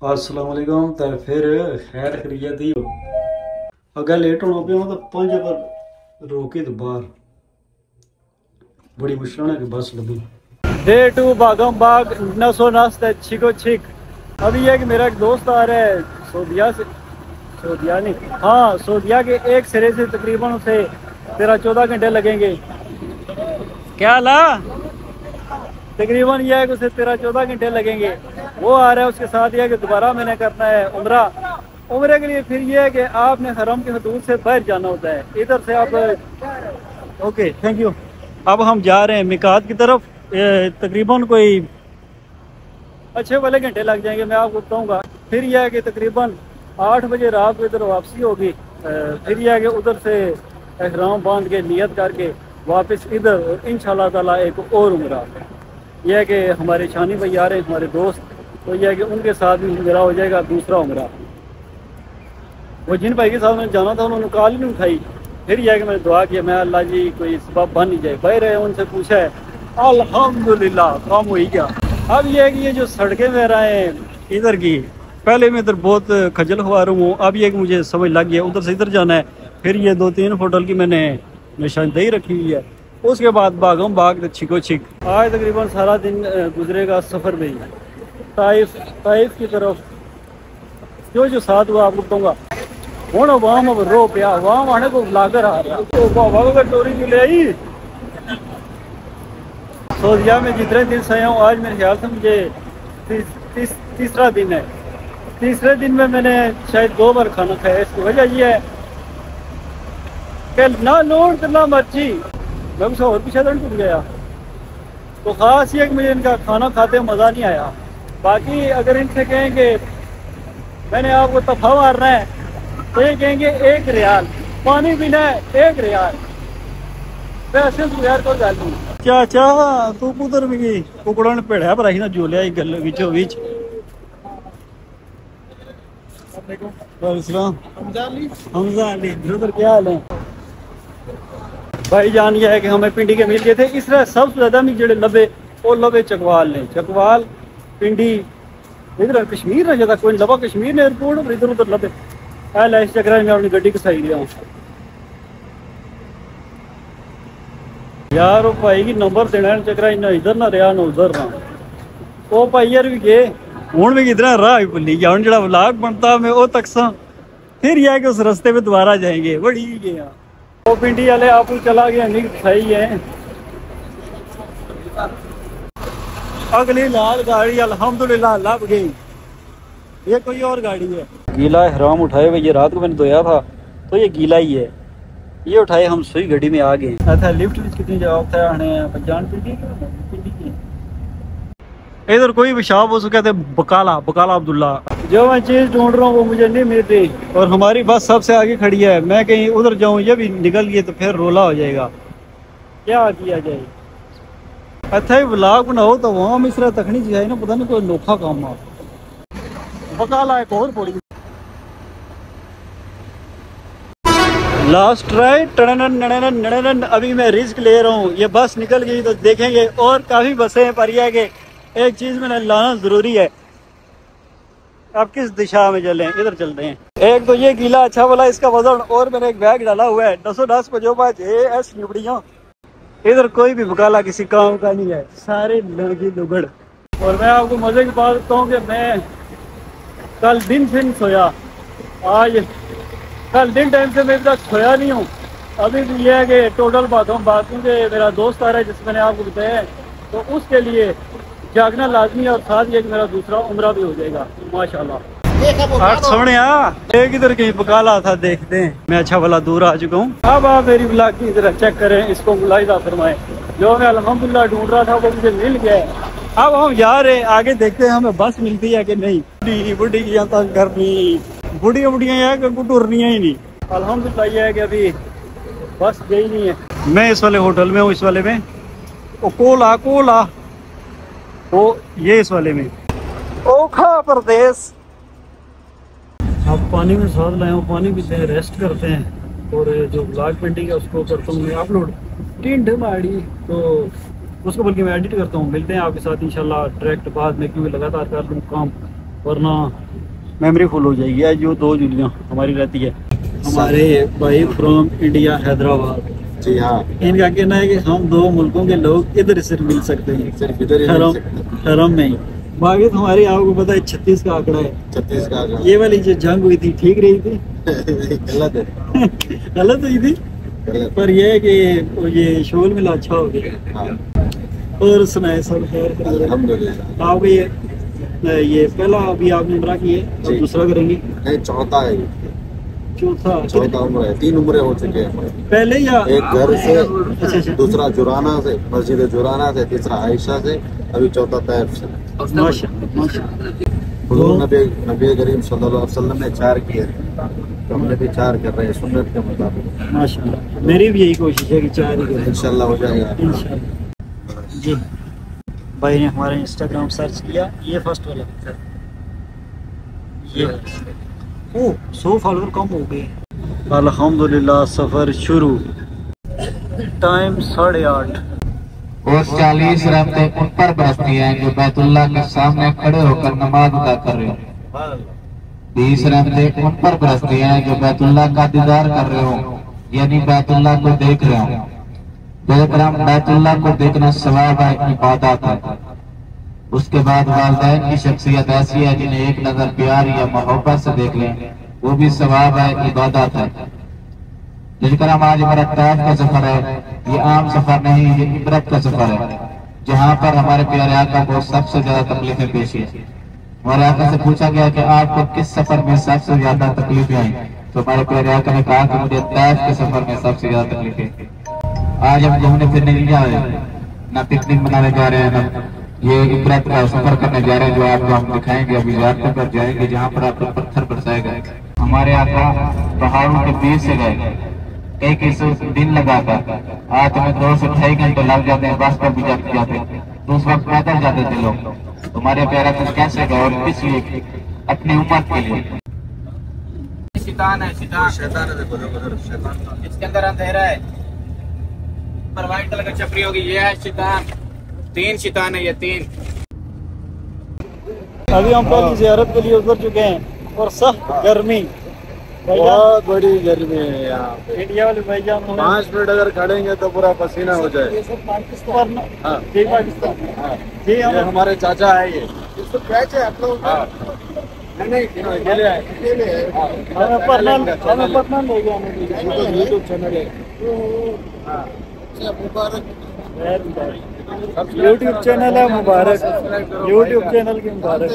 अस्सलाम वालेकुम। तो फिर खैर खरीत ही अगर लेट होना पे तो 5 पर रोके तो बाहर बड़ी मुश्किल है कि बस लगी। डे 2 बागम बाग नसो नस्त है छिको छिक। अभी ये कि मेरा एक दोस्त आ रहा है सऊदिया से, सऊदिया नहीं, हाँ सऊदिया के एक सिरे से तकरीबन उसे 13-14 घंटे लगेंगे। क्या ला तकरीबन यह है कि उसे 13-14 घंटे लगेंगे। वो आ रहा है, उसके साथ यह है कि दोबारा मैंने करना है उम्रा। उम्रे के लिए फिर यह है कि आपने हरम की हदूद से बाहर जाना होता है। इधर से आप ओके थैंक यू। अब हम जा रहे हैं मिकात की तरफ। तकरीबन कोई अच्छे वाले घंटे लग जाएंगे, मैं आपको बताऊंगा। फिर यह है कि तकरीबन 8 बजे रात को इधर वापसी होगी। फिर यह है कि उधर से एहराम बांध के नियत करके वापस इधर, और इंशाल्लाह ताला एक और उम्रा। यह है कि हमारे शानी भाई आ रहे हैं, हमारे दोस्त, तो यह है कि उनके साथ भी मेरा हो जाएगा दूसरा उम्रा। वो जिन भाई के साथ मैंने जाना था उन्होंने कॉल ही नहीं उठाई। फिर यह है कि मैंने दुआ किया, मैं अल्लाह जी कोई सबब बन नहीं जाए। भाई रहे उनसे पूछा है, अल्हम्दुलिल्लाह काम हो ही गया। अब यह है कि ये जो सड़कें में रहे हैं इधर की, पहले मैं इधर बहुत खजल हुआ रहा हूँ। अब यह कि मुझे समझ लग गया उधर से इधर जाना है। फिर ये 2-3 होटल की मैंने निशानदेही रखी हुई है। उसके बाद बागम बाग छिको छिक। आज तकरीबन सारा दिन गुजरेगा सफ़र में ही, ताइफ की तरफ। जो साथ हुआ आपको बताऊंगा। हूँ अवाम अब रो पिया, अवाम आने को ब्लागर आ रहा तो बाबा को टोरी मिले आई। सऊदिया में जितने दिन से आया हूँ, आज मेरे ख्याल से मुझे तीसरा दिन है। तीसरे दिन में मैंने शायद 2 बार खाना खाया। इसकी वजह यह है कि ना नोट ना मर्जी, मैं उसे और पीछे दंड टूट गया। तो ख़ास ये कि मुझे इनका खाना खाते मज़ा नहीं आया। बाकी अगर इनसे कहेंगे मैंने आपको तफा मारना है तो ये कहेंगे 1 रियाल, पानी पीना है 1 रियाल। वैसे तो यार कोई गल नहीं। चाचा तू पुत्र भी कुकड़न पेड़ा पर ही ना झोलिया गल विचो विच। हमजा अली ब्रदर क्या हाल है भाई? जान गया है कि हमें पिंडी के मिल गए थे। इस तरह सबसे ज्यादा भी जेड़े लबे वो लबे चकवाल ने, चकवाल पिंडी इधर कश्मीर ने ज्यादा कोई लबा कश्मीर ने एयरपोर्ट पर इधर उधर लबे। इस चक्कर में अपनी गड्डी घसाई दिया हूँ यार। वो भाई की नंबर देना चक्कर इन्ना इधर ना रहा ना उधर ना। वो भाई यार भी गए हूँ भी किधर राह भी भुली गया। जो व्लॉग बनता मैं वो तक सा फिर यह कि उस रास्ते पे दोबारा जाएंगे। बड़ी गया वो पिंडी वाले आप चला गया नहीं सही है। अगली लाल गाड़ी अल्हम्दुलिल्लाह लग गई। ये कोई और गाड़ी है। गीला हराम उठाए हुए, ये रात को मैंने धोया था तो ये गीला ही है। ये उठाए हम सुई गड्डी में आ गए। अच्छा लिफ्ट भी कितनी जवाब था जान पिंडी की। इधर कोई भी शाप हो सके थे बकाला बकाला अब्दुल्ला। जो मैं चीज ढूंढ रहा हूँ वो मुझे नहीं मिल रही और हमारी बस सबसे आगे खड़ी है। मैं कहीं उधर जाऊँ ये भी निकल गई तो फिर रोला हो जाएगा। क्या किया जाए? अच्छा ही ब्लॉग बनाओ तो वहाँ मिश्रा तखनी चाहिए ना, पता नहीं कोई नोखा काम है। बकाला एक और पड़ी लास्ट राइट। अभी मैं रिस्क ले रहा हूँ, ये बस निकल गई तो देखेंगे। और काफी बसें हैं पर यह कि एक चीज मैंने लाना जरूरी है। आप किस दिशा में चलें? इधर चलते हैं। एक तो ये गीला अच्छा वाला इसका वजन, और मैंने एक बैग डाला हुआ है 10 एस निबड़ियाँ। इधर कोई भी बकाला किसी काम का नहीं है, सारे लड़की लुगड़। और मैं आपको मजे की बात बताऊँ कि मैं कल दिन से नहीं सोया। आज कल दिन टाइम से मैं तक सोया नहीं हूँ। अभी भी यह है कि टोटल बात क्योंकि मेरा दोस्त आ रहा है जिससे मैंने आपको बताया है, तो उसके लिए जागना लाजमी है। और साथ ये कि मेरा दूसरा उम्रा भी हो जाएगा माशाल्लाह। सोने एक इधर कहीं बकाला था, देखते हैं। मैं अच्छा वाला दूर आ चुका हूँ। अब आप मेरी ब्लॉग की तरह चेक करें, इसको मुलाहिजा फरमाएं। जो मैं अल्हम्दुलिल्लाह ढूंढ रहा था वो मुझे मिल गया है। अब हम जा रहे हैं आगे, देखते हैं हमें बस मिलती है कि नहीं। बुढ़ी की यहाँ तक करनी बुढ़िया बुढ़िया टूरनिया ही नहीं। अल्हम्दुलिल्लाह ये है कि अभी बस गई नहीं है। मैं इस वाले होटल में हूँ, इस वाले में कोला तो ये इस वाले में ओखा प्रदेश। अब पानी में स्वाद लाए हूँ, पानी पीते हैं, रेस्ट करते हैं। और जो ब्लॉग पेंटिंग है उसको करता हूँ मैं अपलोड टिंड माड़ी, तो उसको बल्कि मैं एडिट करता हूँ। मिलते हैं आपके साथ इंशाल्लाह डायरेक्ट बाद में, क्योंकि लगातार कर लूँ काम वरना मेमोरी फुल हो जाएगी। आज जो 2 जुलियाँ हमारी रहती है। हमारे भाई फ्रॉम इंडिया हैदराबाद, जी हाँ, इनका कहना है कि हम 2 मुल्कों के लोग इधर से मिल सकते हैं, सिर्फ इधर ही मिल सकते हैं। हरम में ही। बाकी तो हमारे आपको पता है 36 का आंकड़ा है। 36 का आंकड़ा। ये वाली जो जंग हुई थी ठीक रही थी? गलत है। गलत हुई थी, पर यह है कि ये शोल मिला अच्छा हो गया। हाँ। और सुनाए सब खैर? अल्हम्दुलिल्लाह। आपको ये पहला अभी आपने उम्रा की है और दूसरा करेंगे? नहीं, चौथा है। चौथा उम्र है। 3 उम्रें हो चुके हैं पहले या एक घर से, अच्छा। दूसरा जुराना से, मस्जिद जुराना से, तीसरा आयशा से, अभी चौथा तैफ से। हुजूर नबी करीम सल्लल्लाहु अलैहि वसल्लम ने 4 किए, तो हमने भी 4 कर रहे हैं सुन्नत के मुताबिक। माशाल्लाह, मेरी भी यही कोशिश है कि 4 ही करें। इंशाल्लाह हो जाएगा इंशाल्लाह। जी भाई ने हमारा इंस्टाग्राम सर्च किया, ये फर्स्ट वाला, ये 100 फॉलोअर कम हो गए। अल्हम्दुलिल्लाह सफर शुरू। टाइम 8:30। और 40 रहमतें उन पर बरसती हैं जो बैतुल्लाह के सामने खड़े होकर नमाज अदा कर रहे हो। 20 रहमतें उन पर बरसती हैं जो बैतुल्लाह का दीदार कर रहे हो, यानी बैतुल्लाह को देख रहे हो। बेहतराम, बैतुल्लाह को देखना सवाब है, इबादत है। उसके बाद वालिदैन की शख्सियत ऐसी है जिन्हें एक नजर प्यार या मोहब्बत से देख लें, वो भी सवाब है, इबादत है। जिनकराम, आज हमारा तैफ का सफर है, ये आम सफर नहीं, ये इबरत का सफर है, जहाँ पर हमारे प्यारे आका को सबसे ज्यादा तकलीफें पेश है। हमारे आका से पूछा गया कि आपको किस सफर में सबसे ज्यादा तकलीफें आई, तो हमारे प्यारे आका ने कहा कि मुझे तैफ के सफर में सबसे ज्यादा तकलीफें। आज हम घूमने फिरने नहीं जा रहे, ना पिकनिक मनाने जा रहे हैं, ना ये इबरत का सफर करने जा रहे हैं, जो आपको हम दिखाएंगे। अभी यात्रा पर जाएंगे जहाँ पर आपको पत्थर बरसाए गए। हमारे आका पहाड़ों के बीच से गए, कई दिन लगाकर। आज हमें 2 से 2.5 घंटे लग जाते हैं, बस पर भी जाते, तो उस वक्त पैदल जाते थे लोग। तुम्हारे प्यारा तो कैसे गए और किस लिए? अपनी उम्र के लिए। शैतान है, शैतान इसके अंदर अंधेरा है, पर व्हाइट कलर की छपरी होगी, ये है शैतान। 3 शैतान है, ये 3। अभी हम पहली ज़ियारत के लिए उतर चुके हैं और सख्त गर्मी, बहुत बड़ी गर्मी है यहाँ पे। इंडिया वाले भाईजान 5 मिनट अगर खड़ेंगे तो पूरा पसीना हो जाए। पाकिस्तान। हाँ। जी पाकिस्तान। हाँ। जी ये हम हमारे चाचा है, ये इसको कैच है आप लोग। हाँ। नहीं, अकेले आए। हमें पटना ले गया, यूट्यूब चैनल है। यूट्यूब चैनल है, मुबारक यूट्यूब चैनल की मुबारक।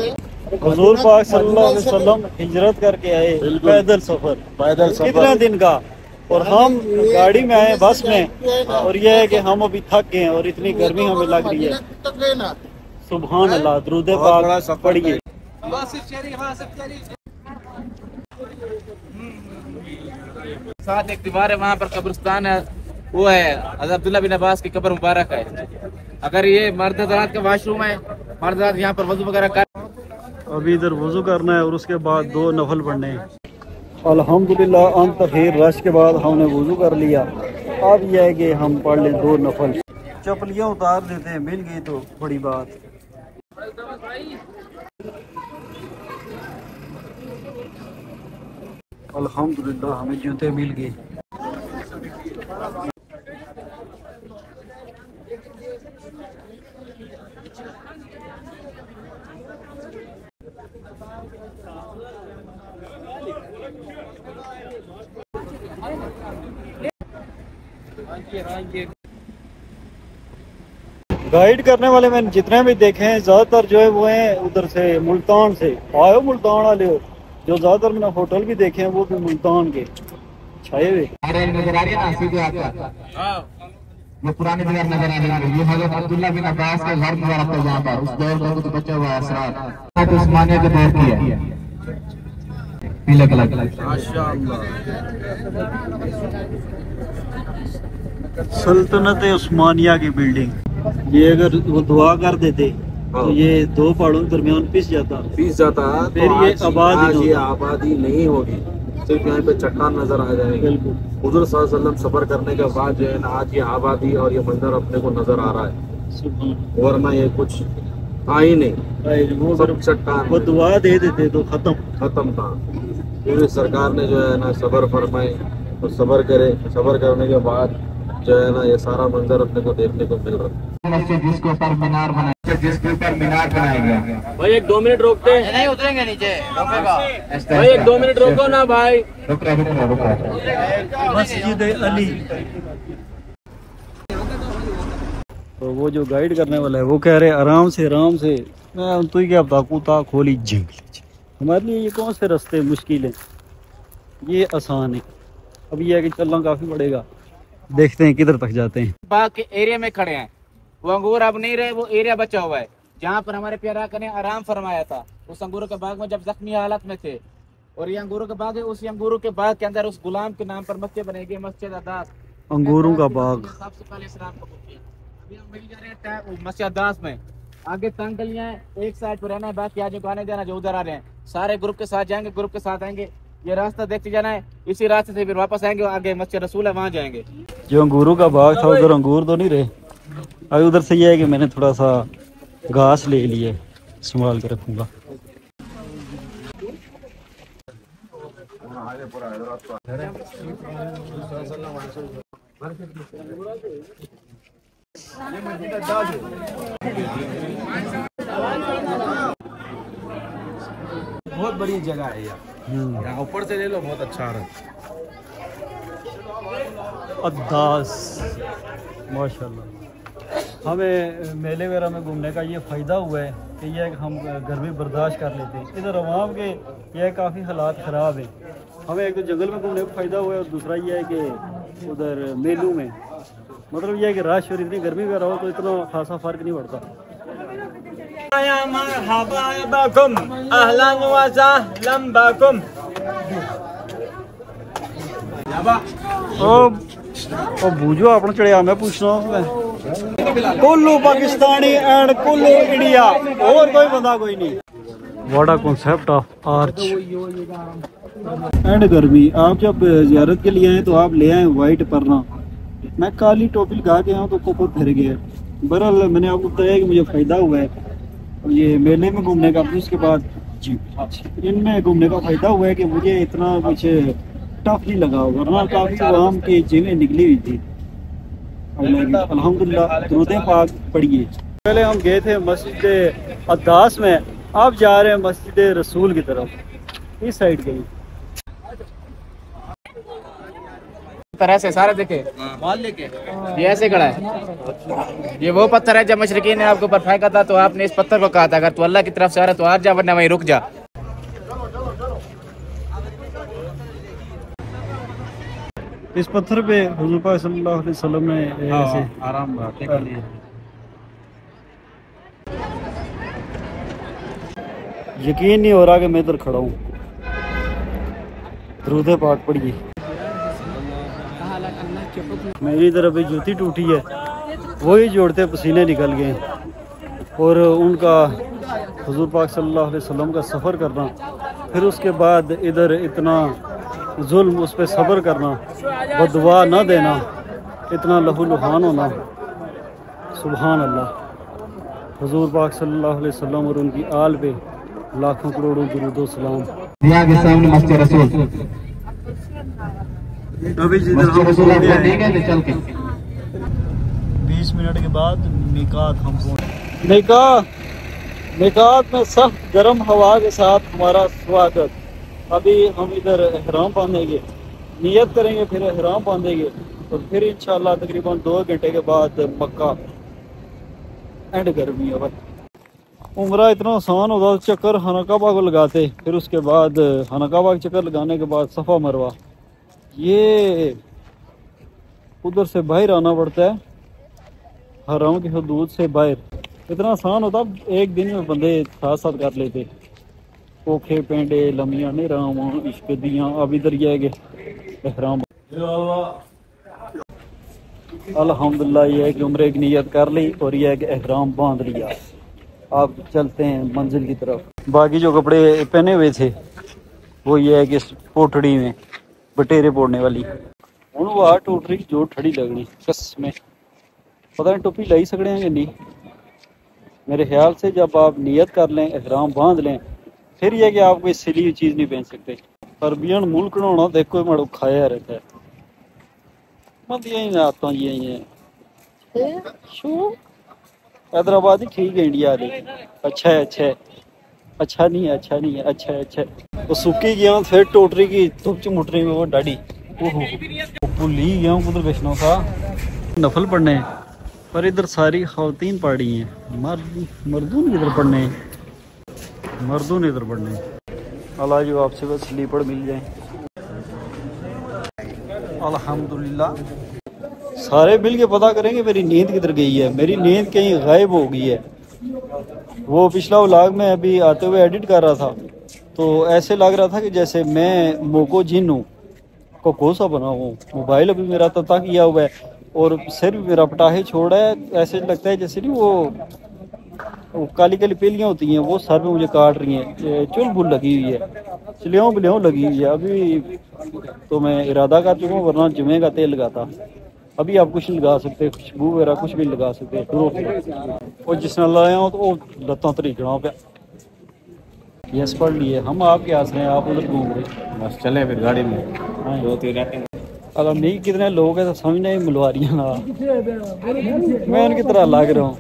हुजूर पाक सल्लल्लाहु अलैहि वसल्लम हिजरत करके आए, पैदल सफर कितने दिन का, और हम गाड़ी में आए, बस में। और यह है कि हम अभी थक गए हैं और इतनी गर्मी हमें लग रही है। सुभान अल्लाह, दुरूद पाक पढ़िए। साथ एक दीवार है, वहाँ पर कब्रिस्तान है, वो है अब्दुल्ला बिन अब्बास की कब्र मुबारक है। अगर ये मर्द हज़रात का वॉशरूम है, मर्द हज़रात यहाँ पर वजू वगैरह कर। अभी इधर वजू करना है और उसके बाद 2 नफल पढ़ने हैं। अल्हम्दुलिल्लाह अंत खैर रश के बाद हमने वजू कर लिया। अब यह है कि हम पढ़ लें 2 नफल। चप्पलियाँ उतार देते हैं, मिल गई तो बड़ी बात। अल्हम्दुलिल्लाह हमें जूते मिल गए। गाइड करने वाले मैंने जितने भी देखे हैं, ज्यादातर जो है वो हैं उधर से, मुल्तान से आए हो, मुल्तान वाले हो। जो ज्यादातर मैंने होटल भी देखे हैं वो भी मुल्तान के छाए हुए। नजर आ रही है ना, सीधे आता ये पुरानी बाजार नजर आ रही है। ये हजरत अब्दुल्ला बिन अब्बास के घर मुबारक है, यहाँ पर उस दौर का कुछ बचा हुआ असरार उस्मानिया के दौर की है, पीले कलर। सल्तनत उस्मानिया की बिल्डिंग। ये अगर वो दुआ कर देते तो ये 2 पहाड़ों के दरमियान पिस जाता फिर तो ये आबादी नहीं होगी, सिर्फ यहाँ पे चट्टान नजर आ जाएगी। हुजूर सल्लल्लाहु अलैहि वसल्लम सफर करने के बाद जो है ना, आज ये आबादी और ये मंजर अपने को नजर आ रहा है, वरना ये कुछ आई नहीं, वो सब चट्टान वो दुआ दे देते तो खत्म। खत्म था। क्योंकि सरकार ने जो है ना सब्र फरमाए और सब्र करे, सब्र करने के बाद जो है ना ये सारा मंजर अपने को देखने को मिल रहा है। मस्जिद जिसके ऊपर मीनार बनाया, जिसके ऊपर मीनार बनाएगा। भाई 1-2 मिनट रोकते हैं, नहीं उतरेंगे नीचे, रोकेगा भाई 1-2 मिनट रोको ना भाई। मस्जिद अली। तो वो जो गाइड करने वाला है वो कह रहे आराम से आराम से। मैं तो क्या बता खोली जंगल। हमारे लिए ये कौन से रास्ते मुश्किल हैं, ये आसान है। अब ये है कि चलना काफी पड़ेगा, देखते हैं किधर तक जाते हैं। बाग के एरिया में खड़े हैं, वो अंगूर अब नहीं रहे, वो एरिया बचा हुआ है जहाँ पर हमारे प्यारे आका ने आराम फरमाया था। उस अंगूरों के बाग में जब जख्मी हालत में थे, और ये अंगूरों का बाग है, उसी अंगूरों के बाग के अंदर उस गुलाम के नाम पर मस्जिद बनेगी, मस्जिद अदास। अंगूरों का बाग सबसे पहले इस्लाम कबूल किया। अभी हम मिल जा रहे हैं मस्जिद अदास में। आगे तंग गलियां हैं, एक साइड पर रहना है, बाकी आज आने देना जो उधर आ रहे हैं सारे ग्रुप के साथ जाएंगे, ग्रुप के साथ आएंगे। ये रास्ता देखते जाना है, इसी रास्ते से फिर वापस आएंगे, आगे मस्जिद रसूल है वहाँ जाएंगे। जो अंगूरों का बाग था उधर अंगूर तो नहीं रहे। अभी उधर से ये है कि मैंने थोड़ा सा घास ले लिए, संभाल के रखूंगा। बहुत बड़ी जगह है यार, यहाँ ऊपर से ले लो, बहुत अच्छा रहा। अद्दास माशाल्लाह। हमें मेले वगैरह में घूमने का ये फ़ायदा हुआ है कि यह है कि हम गर्मी बर्दाश्त कर लेते हैं। इधर अवाम के यह काफ़ी हालात ख़राब है। हमें एक तो जंगल में घूमने का फ़ायदा हुआ है, और दूसरा ये है कि उधर मेलों में मतलब यह है कि रश और इतनी गर्मी वगैरह हो तो इतना खासा फ़र्क नहीं पड़ता। ओ बूझो आपने चढ़िया, मैं पूछना कुल्लू पाकिस्तानी एंड कुल्लू इंडिया, और कोई बंदा कोई नहीं। What a concept of arch and गर्मी। आप जब जियारत के लिए आए तो आप ले आए वाइट परना। मैं काली टोपी लगा के आया तो कोपर फिर गया। बहरहाल मैंने आपको बताया कि मुझे फ़ायदा हुआ है ये मेले में घूमने का। उसके बाद जी इनमें घूमने का फ़ायदा हुआ है कि मुझे इतना कुछ टफ नहीं लगा, वरना काफ़ी आवाम की जेबें निकली हुई थी। अल्हम्दुलिल्लाह दुरूद पाक पढ़िए। पहले हम गए थे मस्जिद अद्दास में, अब जा रहे हैं मस्जिद रसूल की तरफ। इस साइड गई तरह से सारे देखे ये ऐसे खड़ा है। ये वो पत्थर है जब मशरकीन ने आपके ऊपर फेंका था तो आपने इस पत्थर को कहा था अगर तू अल्लाह की तरफ से आ रहा तो आ जा, वरना वहीं रुक जा। इस पत्थर पे हुज़ूर पाक सल्लल्लाहु अलैहि वसल्लम ने ऐसे आराम बैठने के लिए। यकीन नहीं हो रहा कि मैं इधर खड़ा हूँ। दुरूद पाक पढ़िए। मेरी तरफ भी जूती टूटी है, वही जोड़ते पसीने निकल गए, और उनका हुज़ूर पाक सल्लल्लाहु अलैहि वसल्लम का सफ़र करना, फिर उसके बाद इधर इतना जुल्म, उस पर सब्र करना, बदुआ न देना, इतना लहूलुहान होना। सुभान अल्लाह। हुज़ूर पाक सल्लल्लाहु अलैहि वसल्लम और उनकी आल पे लाखों करोड़ों दुरूद व सलाम। दिया के सामने मस्जिद रसूल, अभी मस्जिद रसूल आपको ठीक है, चल के 20 मिनट के बाद मिकात हम पहुंचे। मिकात में सख्त गर्म हवा के साथ हमारा स्वागत। अभी हम इधर एहराम बांधेंगे, नियत करेंगे, फिर एहराम बांधेंगे, और फिर इंशाल्लाह तकरीबन 2 घंटे के बाद मक्का एंड गर्मी है। उम्रा इतना आसान होता, चक्कर हनकाबा को लगाते, फिर उसके बाद हनकाबा के चक्कर लगाने के बाद सफ़ा मरवा, ये उधर से बाहर आना पड़ता है, हराम की हदूद से बाहर। इतना आसान होता, एक दिन में बंदे साथ साथ कर लेते। पोखे पेंडे लमिया नहीं राम इश्क दियां। अब इधर ये है एहराम। अल्हम्दुलिल्लाह ये है कि उम्रे की नियत कर ली और ये है कि एहराम बांध लिया। अब चलते हैं मंजिल की तरफ। बाकी जो कपड़े पहने हुए थे वो ये है कि पोटड़ी में बटेरे पोड़ने वाली हूँ वह टूट रही, जो ठड़ी लगनी कस में। पता नहीं टोपी लाई सकते हैं कि नहीं, मेरे ख्याल से जब आप नियत कर लें, एहराम बांध लें, फिर यह कि आप कोई सिली हुई चीज़ नहीं पहन सकते। अरबियन मुल्क होना देखो मड़ो खाया रहता है, मत यही ना आता ये हैदराबादी ठीक है, इंडिया वाले अच्छा है, अच्छा है, अच्छा नहीं है, अच्छा नहीं है, अच्छा है, अच्छा है। वो सूखी गया फिर टोटरी की धुप च मुटरी में वो डाडी भूली गया हूँ कुदर बेचना था नफल पढ़ने, पर इधर सारी खवातीन पढ़ी हैं, मर्दून इधर पढ़ने हैं, मर्दून इधर पढ़ने हैं। अल्लाह जो आपसे बस स्लीपर मिल जाए अल्हम्दुलिल्लाह। सारे मिल के पता करेंगे मेरी नींद किधर गई है। मेरी नींद कहीं गायब हो गई है। वो पिछला व्लॉग में अभी आते हुए एडिट कर रहा था तो ऐसे लग रहा था कि जैसे मैं मोको जिन हूँ, को सा बना हूँ। मोबाइल अभी मेरा तता किया हुआ है और सिर भी मेरा पटाखे छोड़ा है। ऐसे लगता है जैसे नहीं वो काली काली पेलियाँ होती हैं वो सर में मुझे काट रही हैं। चुल बुल लगी हुई है, चलियों बिलियों लगी हुई है। अभी तो मैं इरादा कर चुका हूँ वरना जुमे का तेल लगाता। अभी आप कुछ नहीं लगा सकते, खुशबू वगैरह कुछ भी लगा सकते और जिसने लाया हो तो वो लत्तों तरीकना पे यस पढ़ लिए। हम आपके आस रहे हैं, आप उधर घूम रहे बस चले फिर गाड़ी में। अगर नहीं कितने लोग हैं तो समझ नहीं मुलवारियाँ ना मैं उनकी तरह लग रहा हूँ।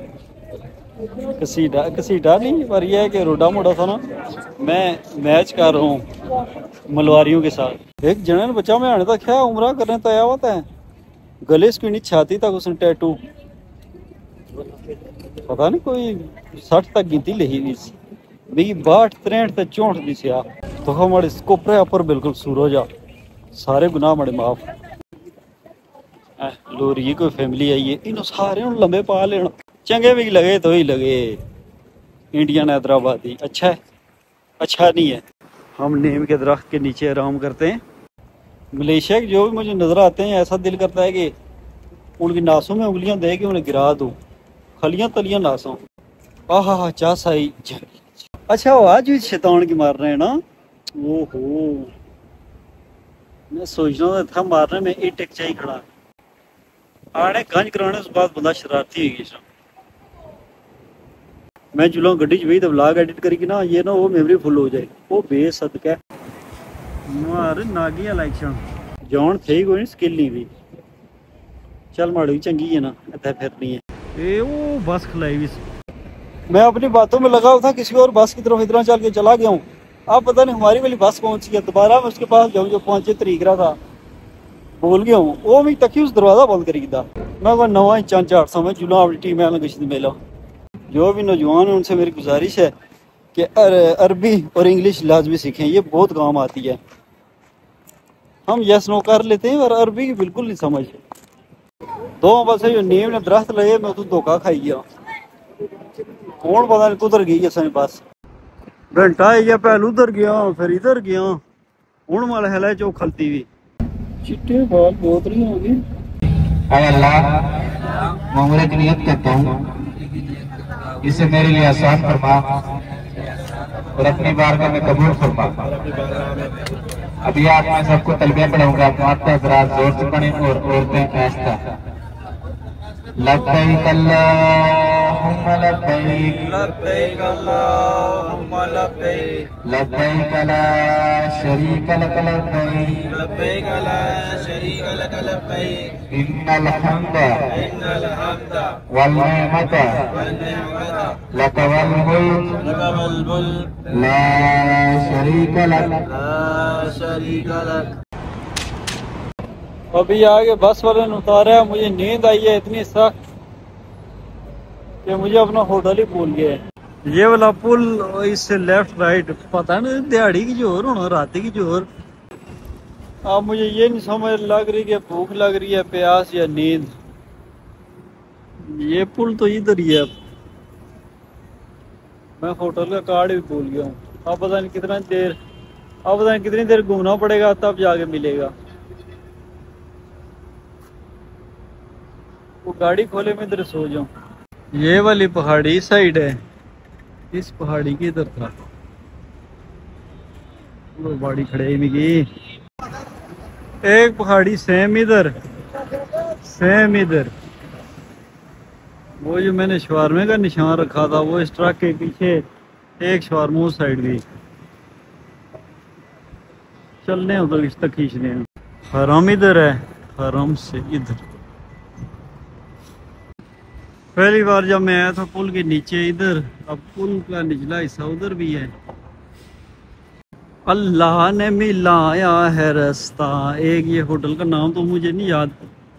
कसीटा नहीं, पर यह है कि रोडा मोड़ा था ना, मैं मैच कर रहा हूँ मलवारियों के साथ। एक जनरल बच्चा में आने था क्या उम्र करने तैयार होता है, गले की नहीं छाती तक उसने टैटू, पता नहीं कोई 60 तक गिनती लिखी हुई मेरी 62 63 तक 64 दी सिया तो हमारे कोपरे पर बिल्कुल सूरज आ सारे गुनाह बड़े माफ। लोरी कोई फैमिली आई है, इन सारे लंबे पा लेना चंगे भी लगे तो ही लगे। इंडियन हैदराबादी अच्छा है, अच्छा नहीं है। हम नीम के दरख्त के नीचे आराम करते हैं। मलेशिया के जो भी मुझे नज़र आते हैं ऐसा दिल करता है कि उनकी नासों में उंगलियां दे के उन्हें गिरा दूं, खलियां तलियां नासों। आहा चाह साई। अच्छा वो आज भी शैतान की मार रहे हैं ना। ओहो मैं सोच रहा था मारने में एक टेक चाहिए खड़ा आने गंज कराने से बाद बंदा शरारती होगी। मैं जुला गड्डी च बही तो व्लॉग एडिट करी ना ये ना वो मेमोरी फुल हो जाए। वो बेसदका मार नागी इलेक्शन जौन थे कोई स्किल नहीं भी चल माड़ी चंगी है ना इतना फिर नहीं है। ए वो बस खलाई भी मैं अपनी बातों में लगा हुआ था किसी और बस की तरफ इतना चल के चला गया हूँ। अब पता नहीं हमारी वाली बस कौन सी है, दोबारा मैं उसके पास जाऊँ जो पहुंचे तरीक रहा था बोल गया हूँ। वो भी तकी उस दरवाजा बंद करी था। मैं कोई नवा ही 400 में जुला अपनी टीम है गश्त मेला। जो भी नौजवान है उनसे मेरी गुजारिश है कि अरबी और इंग्लिश लाजमी सीखें, ये बहुत काम आती है। हम यस नो कर लेते हैं और अरबी की बिल्कुल नहीं समझ। दो बस जो नीम ने दरख्त लगे मैं तो धोखा खाई गया कौन पता नहीं कुधर गई है बस घंटा या पहले उधर गया फिर इधर गया हूं माल है जो खलती हुई चिट्टे बाल बहुत रही होगी। अल्लाह मैं उम्र की नियत करता हूँ इसे मेरे लिए आसान फरमा और अपनी बारगाह में कबूल फरमा। अभी आज मैं सबको तलबिया पढ़ाऊंगा, माता हज़रात जोर से पढ़ें और औरतें आहिस्ता। लब्बैक अल्लाहुम्मा लब्बैक लब्बैक अल्लाहुम्मा लब्बैक लब्बैक ला शरीका लक लब्बैक लब्बैक ला शरीक लक लब्बैक इन्नल हम्दा वल निअमता लक वल मुल्क ला शरीका लक। अभी आगे बस वाले ने उतारा, मुझे नींद आई है इतनी सख्त कि मुझे अपना होटल ही भूल गया है। ये वाला पुल इससे लेफ्ट राइट पता नहीं दिहाड़ी की जोर होना रात की जोर। अब मुझे ये नहीं समझ लग रही कि भूख लग रही है प्यास या नींद। ये पुल तो इधर ही है। मैं होटल का कार्ड भी भूल गया हूँ। अब पता नहीं कितनी देर घूमना पड़ेगा तब जाके मिलेगा। वो गाड़ी खोले में इधर सो जाऊं। ये वाली पहाड़ी इस साइड है, इस पहाड़ी की इधर था वो पहाड़ी खड़े मिगी। एक पहाड़ी सेम इधर वो जो मैंने शवारमे का निशान रखा था वो इस ट्रक के पीछे एक शवारमा उस साइड गई। चलने उधर इस तक खींचने हैं। हरम इधर है, हरम से इधर। पहली बार जब मैं आया था पुल के नीचे इधर, अब पुल का निचला हिस्सा उधर भी है। अल्लाह ने मिलाया है रास्ता। एक ये होटल का नाम तो मुझे नहीं याद,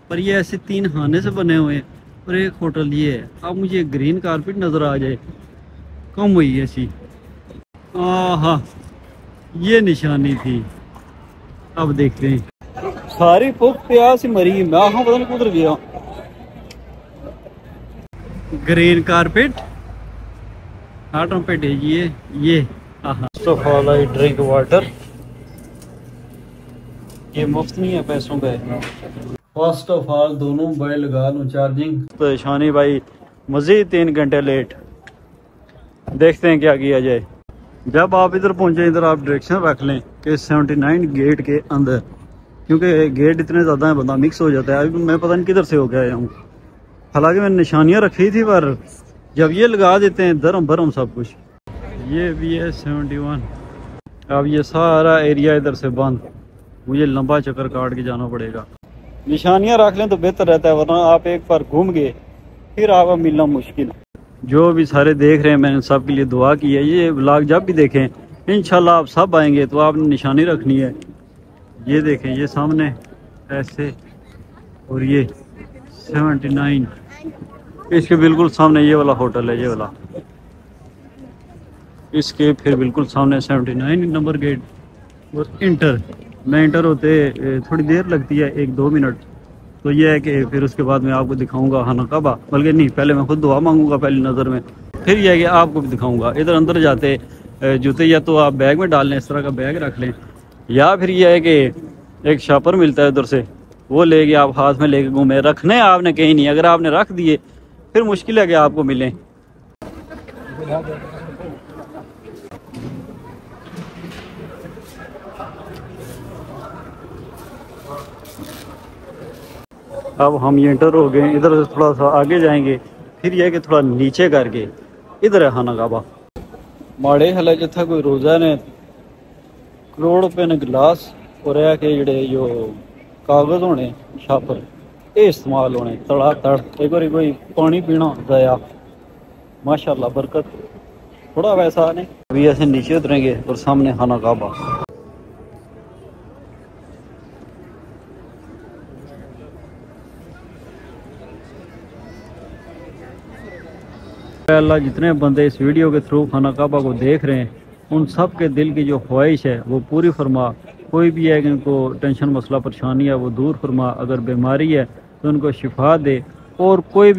पर ये ऐसे 3 खाने से बने हुए हैं और एक होटल ये है। अब मुझे ग्रीन कारपेट नज़र आ जाए, कम हुई ऐसी। हाँ, ये निशानी थी। अब देखते हैं। सारी भूख प्यास से मरी, मैं पता नहीं कुधर गया। ग्रीन कारपेट ऑटोमेटिक है ये। First of all I drink water. ये मुफ्त नहीं है, पैसों का है। फर्स्ट ऑफ ऑल दोनों मोबाइल लगा लूँ चार्जिंग। परेशानी भाई, मज़ीद 3 घंटे लेट। देखते हैं क्या किया जाए। जब आप इधर पहुंचे, इधर आप डायरेक्शन रख लें कि 79 गेट के अंदर, क्योंकि गेट इतने ज़्यादा हैं बंदा मिक्स हो जाता है। अभी मैं पता नहीं किधर से हो गया आया हूँ। हालांकि मैंने निशानियाँ रखी थी, पर जब ये लगा देते हैं धर्म भरम सब कुछ। ये भी है 71। अब ये सारा एरिया इधर से बंद, मुझे लंबा चक्कर काट के जाना पड़ेगा। निशानियाँ रख लें तो बेहतर रहता है, वरना आप एक बार घूम गए फिर आपका मिलना मुश्किल। जो भी सारे देख रहे हैं, मैंने सब के लिए दुआ की है। ये व्लॉग जब भी देखें इंशाल्लाह आप सब आएंगे तो आपने निशानी रखनी है। ये देखें, ये सामने ऐसे, और ये 79, इसके बिल्कुल सामने ये वाला होटल है, ये वाला। इसके फिर बिल्कुल सामने 79 नंबर गेट और इंटर। मैं इंटर होते थोड़ी देर लगती है, 1-2 मिनट। तो ये है कि फिर उसके बाद मैं आपको दिखाऊंगा खाना काबा, बल्कि नहीं, पहले मैं खुद दुआ मांगूंगा पहली नज़र में, फिर यह है कि आपको भी दिखाऊंगा। इधर अंदर जाते जूते या तो आप बैग में डाल लें, इस तरह का बैग रख लें, या फिर यह है कि एक शॉपर मिलता है उधर से, वो लेके आप हाथ में लेके घूमे। रखने आपने कहीं नहीं, अगर आपने रख दिए फिर मुश्किल है कि आपको मिलें। अब हम ये इंटर हो गए, इधर से थोड़ा सा आगे जाएंगे, फिर यह है कि थोड़ा नीचे करके इधर है खाना काबा। माड़े हला जिथा कोई रोज़ा ने करोड़ रुपए ने गिलास और है कि जेडे जो कागज़ होने छापर ये इस्तेमाल होने तड़ा तड़। एक बार कोई पानी पीना दया, माशाल्लाह बरकत। थोड़ा वैसा नहीं। अभी ऐसे नीचे उतरेंगे और सामने खाना काबा। अल्लाह, जितने बंदे इस वीडियो के थ्रू खाना काबा को देख रहे हैं, उन सब के दिल की जो ख्वाहिश है वो पूरी फरमा। कोई भी है कि उनको टेंशन मसला परेशानी है वो दूर फरमा। अगर बीमारी है तो उनको शिफा दे। और कोई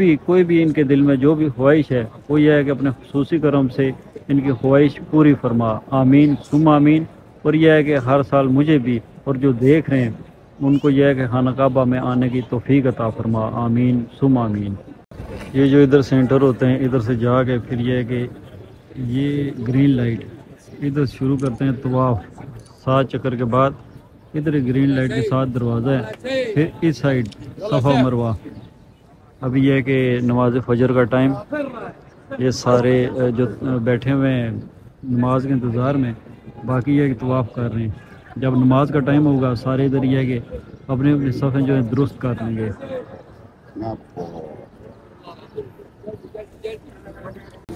भी इनके दिल में जो भी ख्वाहिश है वो यह है कि अपने खुसूसी करम से इनकी ख्वाहिश पूरी फरमा। आमीन सुम आमीन। और यह है कि हर साल मुझे भी और जो देख रहे हैं उनको यह है कि खाना काबा में आने की तौफीक अता फरमा। आमीन सुम आमीन। ये जो इधर सेंटर होते हैं, इधर से जाके फिर ये है कि ये ग्रीन लाइट इधर शुरू करते हैं तवाफ। 7 चक्कर के बाद इधर ग्रीन लाइट के साथ दरवाज़ा है, फिर इस साइड सफ़ा मरवा। अभी यह है कि नमाज फजर का टाइम, ये सारे जो बैठे हुए हैं नमाज के इंतज़ार में, बाकी ये तवाफ कर रहे हैं। जब नमाज का टाइम होगा सारे इधर ये है कि अपने अपने सफ़े जो है दुरुस्त कर लेंगे।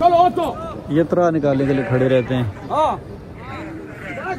चलो ऑटो। ये तरह निकालने के लिए खड़े रहते हैं। हाँ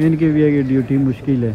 इनकी भी है कि ड्यूटी मुश्किल है।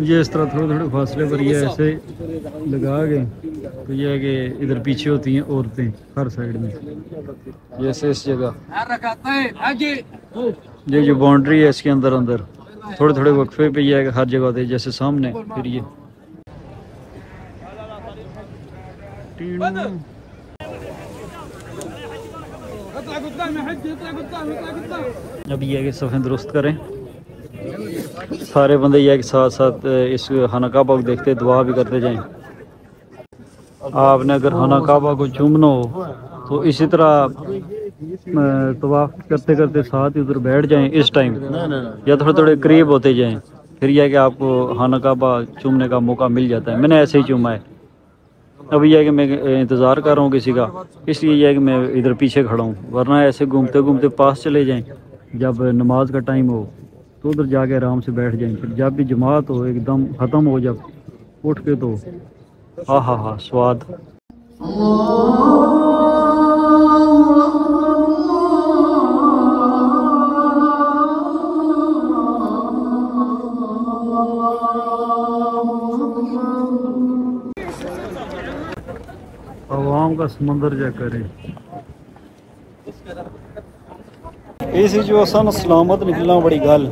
ये इस तरह थोड़े थोड़े फासले पर ये ऐसे लगा के, तो ये है कि इधर पीछे होती हैं औरतें हर साइड में, जैसे इस जगह ये जो बाउंड्री है इसके अंदर अंदर थोड़े थोड़े वक्फे पे ये है कि हर जगह होते हैं, जैसे सामने फिर ये अब ये है कि सफ़े दुरुस्त करें। सारे बंदे ये एक साथ साथ इस खाना काबा को देखते दुआ भी करते जाएं। आपने अगर खाना काबा को चूमना हो तो इसी तरह तवाफ करते करते साथ ही उधर बैठ जाएं इस टाइम, या थोड़े थोड़े करीब होते जाएं, फिर यह कि आपको खाना काबा चूमने का मौका मिल जाता है। मैंने ऐसे ही चूमा है। अभी यह है कि मैं इंतज़ार कर रहा हूँ किसी का, इसलिए यह है कि मैं इधर पीछे खड़ा हूँ, वरना ऐसे घूमते घूमते पास चले जाएं। जब नमाज का टाइम हो तो उधर जाके आराम से बैठ जाएं। फिर जब भी जमात हो एकदम ख़त्म हो, जब उठ के तो हा स्वाद। आवाम का समंदर जा करें इसी जो असन सलामत निकलना बड़ी गल।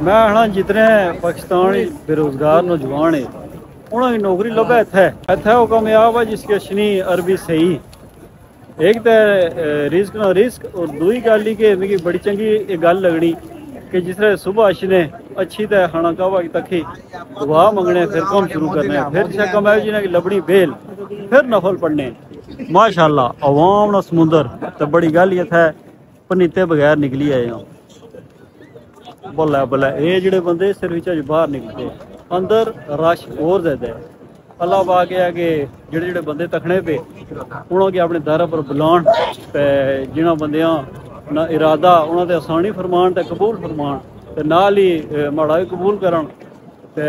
मैं हाँ जितने पाकिस्तानी बेरोजगार नौजवान है उन्होंने नौकरी लभे इत्थे वो कामयाब है जिसकी अछनी अरबी सही। एक तो रिस्क ना रिस्क, और दूई गल ही कि मिगी बड़ी चंगी गल लगनी कि जिसने सुबह अछने अच्छी तो खाना काबा की तकी दुआ मंगने, फिर कम शुरू करने, फिर कमाई जिन्हें लबड़ी बेल, फिर नफल पढ़ने। माशाअल्लाह अवाम ना समुंदर तो बड़ी गल ये है पनीते बगैर निकली आए हो। बल्ला बल्ला ये जेडे बंदे सिर्फ बाहर निकलते अंदर रश और ज्यादा है। अल्लाह पाक है कि जेडे जेडे बंदे तखने पे उन्होंने अपने दर पर बुलान, जिन्होंने बंदियां ना इरादा उन्होंने आसानी फरमान तो कबूल फरमान, तो नाल ही माड़ा भी कबूल करन, ते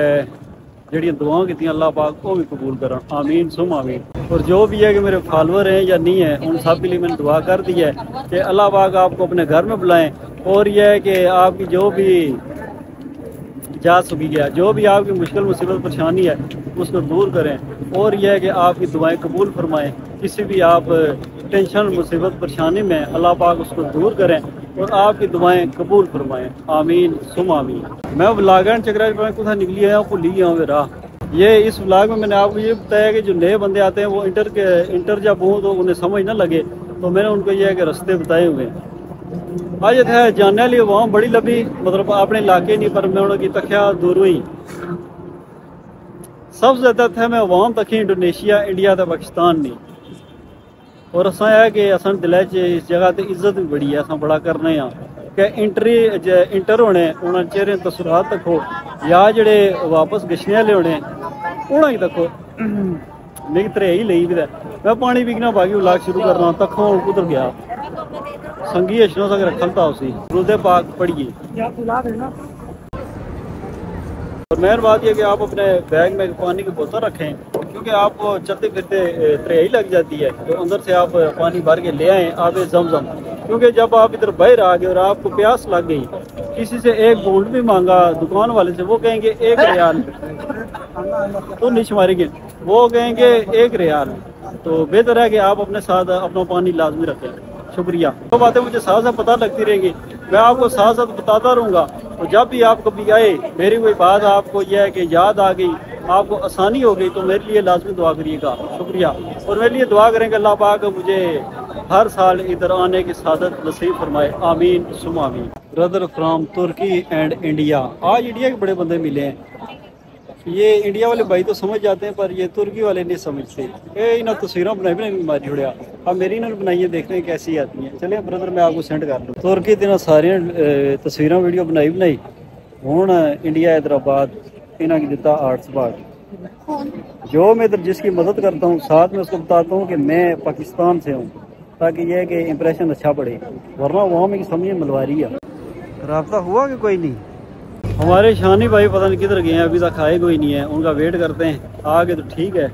जड़ियाँ दुआं की अल्लाह पाक वो भी कबूल करन। आमीन सुम आमीन। और जो भी है कि मेरे फॉलोअर हैं या नहीं है उन सब के लिए मैंने दुआ कर दी है कि अल्लाह पाक आपको अपने घर में बुलाएं, और यह है कि आपकी जो भी जा सकी गया, जो भी आपकी मुश्किल मुसीबत परेशानी है उसको दूर करें, और यह है कि आपकी दुआएं कबूल फरमाएं। किसी भी आप टेंशन मुसीबत परेशानी में अल्लाह पाक उसको दूर करें और आपकी दुआएं कबूल फरमाएं। आमीन सुम आमीन। मैं व्लागर चक्रा कुछ निकली है भूली गया हूँ राह। ये इस व्लाग में मैंने आपको ये बताया कि जो नए बंदे आते हैं वो इंटर जब हो तो उन्हें समझ ना लगे, तो मैंने उनको यह है कि रास्ते बताए हुए हैं। आज है जानने वाली आवाम बड़ी लंबी, मतलब अपने इलाके नहीं पर मैं उनकी तख्या दूर हुई सबसे ज्यादा थे मैं आवाम तक इंडोनेशिया इंडिया तो पाकिस्तान नहीं। और असा है कि असन दिल इस जगह ते इज्जत भी बड़ी है, असा बड़ा करने कि इंटर होने उन्होंने चेहरे तसुरात तको या जेडे वापस गछने वाले होने उन्हें तको मिगी त्रे ही ली भी मैं पानी पीना बाकी व्लाग शुरू करना तखों उधर गया संगी अशनों तक रखल था उसी रुदे पाक पढ़िए। और मेन बात यह कि आप अपने बैग में पानी की बोतल रखें, क्योंकि आपको चलते फिरते त्रेही लग जाती है, तो अंदर से आप पानी भर के ले आएँ आबे जमजम। क्योंकि जब आप इधर बाहर आ गए और आपको प्यास लग गई, किसी से एक बूंद भी मांगा दुकान वाले से, वो कहेंगे 1 रियाल, तो नहीं मारेंगे, वो कहेंगे 1 रियाल। तो बेहतर है कि आप अपने साथ अपना पानी लाजमी रखें। शुक्रिया। वो बातें मुझे साथ साथ पता लगती रहेंगी, मैं आपको साथ साथ बताता रहूँगा। तो जब भी आप कभी आए मेरी कोई बात आपको यह है कि याद आ गई, आपको आसानी हो गई, तो मेरे लिए लाजमी दुआ करिएगा। शुक्रिया। और मेरे लिए दुआ करेंगे अल्लाह पाक मुझे हर साल इधर आने की सादत नसीब फरमाए। आमीन सुम आमीन। Brother from Turkey and India. आज इंडिया के बड़े बंदे मिले हैं। ये इंडिया वाले भाई तो समझ जाते हैं पर ये तुर्की वाले नहीं समझते। ये इन्हें तस्वीरें बनाई मारी छोड़िया, अब मेरी इन्होंने बनाई है, देखने कैसी आती हैं। चलिए ब्रदर मैं आपको सेंड कर दूँ। तुर्की दिन सारिया तस्वीरें वीडियो बनाई हूँ इंडिया हैदराबाद इन्हें दिता आर्ट्स बाग। जो मैं इधर जिसकी मदद करता हूँ साथ में उसको बताता हूँ कि मैं पाकिस्तान से हूँ, ताकि यह कि इम्प्रेशन अच्छा पड़े, वरना वहाँ में समझे मलवारी है। राब्ता हुआ कि कोई नहीं। हमारे शानी भाई पता नहीं किधर गए हैं, अभी तक आए कोई नहीं है, उनका वेट करते हैं। आगे तो ठीक है,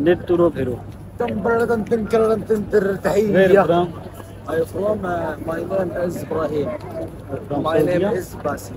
नेट तुरो फिरो। I from my name is Ibrahim. My name is Basim.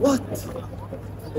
What?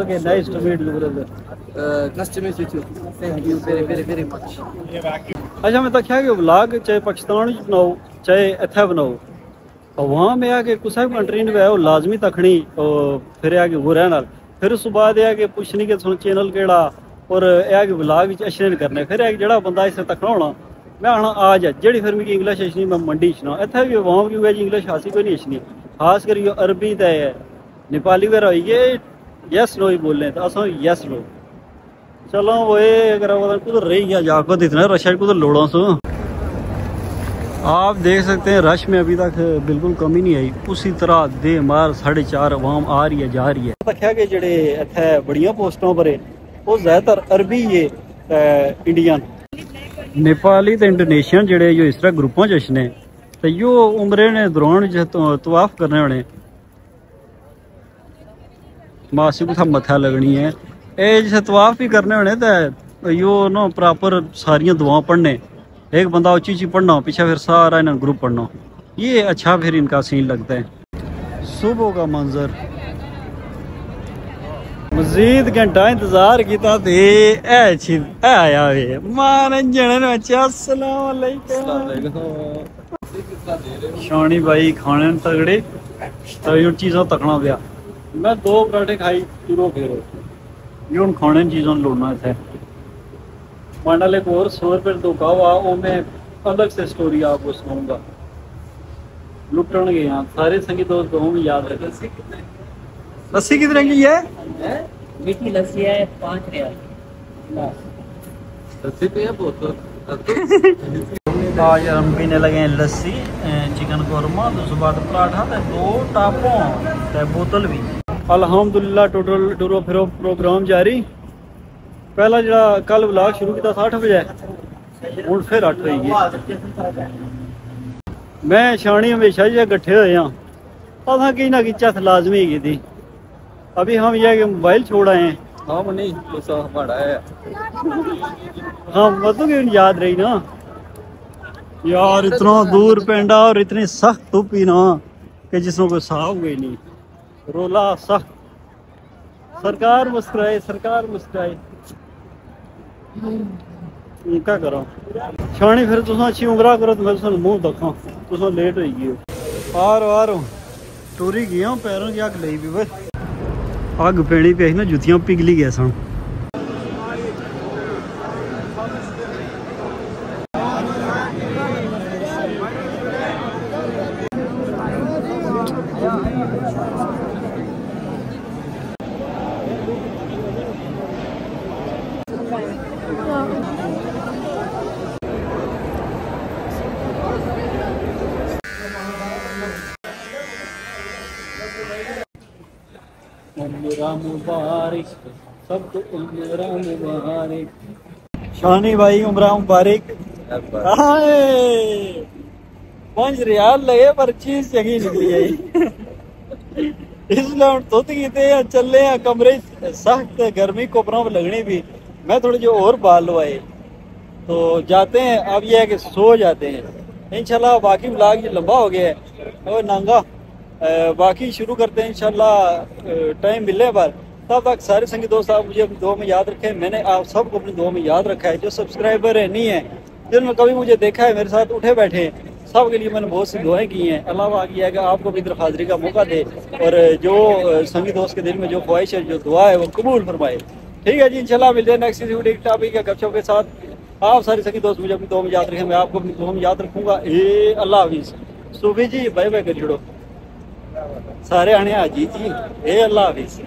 Okay, nice to meet you brother. Nice to meet you too. Thank you very much. अच्छा मैं तो क्या कि व्लॉग चाहे पाकिस्तान बनाओ चाहे इत्थे बनाओ, और वहाँ में आके कुछ कंट्री ने वो लाजमी तखनी और फिर आके वो रहना, फिर उस बाद यह कि पुछनी कि चैनल केड़ा, और यह कि व्लॉग अच्छे नहीं करने, फिर एक जड़ा बंदा इसे तकना होना मैं आना आ जा जेड़ी फिर मिगी इंग्लिश अच्छी मैं मंडी छना इत्थे भी वहाँ की इंग्लिश हासी कोई नहीं अच्छी। खास कर यो अरबी ते है नेपाली वगैरह होइए यस नो ही बोल रहे हैं तो असो यस नो चलो वो अगर कुछ रही गया जाको इतना रश कुछ लोड़ों सो आप देख सकते हैं रश में अभी तक बिल्कुल कमी नहीं आई उसी तरह दे मार 4:30 अवाम आ रही है जा रही है तक कि जेडे इत्थे बड़ियां पोस्टों पर वो ज्यादातर अरबी है इंडियन नेपाली तो इंडोनेशियन जेडे जो इस तरह ग्रुपों च ने तो यो उम्रे ने दौरान जो तवाफ करने होने मासी को मत्था लगनी है ये जैसे तवाफ भी करने होने तो यो ना प्रॉपर सारियां दुआएं पढ़ने एक बंदा ऊंची ऊंची पढ़ना पीछे फिर सारा इन्हें ग्रुप पढ़ना ये अच्छा फिर इनका सीन लगता है सुबह का मंजर मजीद घंटा इंतजार किया आया वे मान अस्सलाम वालेकुम शानी भाई खाने तगड़े तो चीज़ों तकना पाया मैं 2 पराठे खाई तुरो फेरो ये हूँ खाने चीज़ों लोड़ना इतने मांडा एक और 100 रुपये धोखा हुआ वो मैं अलग से स्टोरी आपको सुनाऊंगा लुटन गए यहाँ सारे संगी दोस्त दो में याद रखे लस्सी कितने की है मीठी लस्सी है 5 रियाल लस्सी पे है बोतल आज हम पीने लगे हैं लस्सी चिकन कौरमा उसके बाद पराठा 2 टापों बोतल भी अल्हम्दुलिल्लाह टोटल टूरो फिरो प्रोग्राम जारी पहला जरा कल व्लॉग शुरू किया 8 बजे हूँ फिर 8 हो गई मैं शानी हमेशा जो इकट्ठे हुए हैं असा कि ना कि चथ लाजमी की थी अभी हम यह कि मोबाइल छोड़ आए हैं हम नहीं बड़ा है हाँ मतलब कि याद रही ना यार इतना दूर पेंडा और इतनी सख्त धुप ही ना कि जिसमें कोई साफ गई नहीं रोला सख्त सरकार मुस्कुराए क्या करो शानी फिर तुम अच्छी उमरा करो तो मैं तुम मुंह देखा तुम लेट हो गई आर टूरी गया पैरों की अग ली भी बस अग पेनी पे ना जुतियां पिघली गया सन मुबारक सबको उम्रा मुबारक शानी भाई उम्रा मुबारक 5 रियाल लगे पर चीज चंगी निकली है इसलिए हम धुत कीते चले कमरे सख्त गर्मी कोपरा लगनी भी मैं थोड़े जो और बाल लवाए तो जाते हैं अब यह है कि सो जाते हैं इंशाल्लाह बाकी ब्लॉग ये लंबा हो गया है और नांगा बाकी शुरू करते हैं इंशाल्लाह टाइम मिलने पर तब तक सारे संगी दोस्त आप मुझे अपनी दुआ में याद रखें मैंने आप सबको अपनी दुआ में याद रखा है जो सब्सक्राइबर है नहीं है जिन्होंने कभी मुझे देखा है मेरे साथ उठे बैठे हैं सब के लिए मैंने बहुत सी दुआएं की हैं अल्लाह पाक किया कि आपको भी तरफ हाजिरी का मौका दे और जो संगी दोस्त के दिल में जो ख्वाहिश है जो दुआ है वो कबूल फरमाए ठीक है जी इंशाल्लाह मिलते हैं नेक्स्ट वीडियो टॉपिक या गपशप के साथ आप सारे संगी दोस्त मुझे अपनी दुआ में याद रखें मैं आपको अपनी दुआ में याद रखूंगा अल्लाह हाफिज़ सूफी जी बाय बाय कर छोड़ो सारे आने हाजी जी अल्लाह हाफिज़।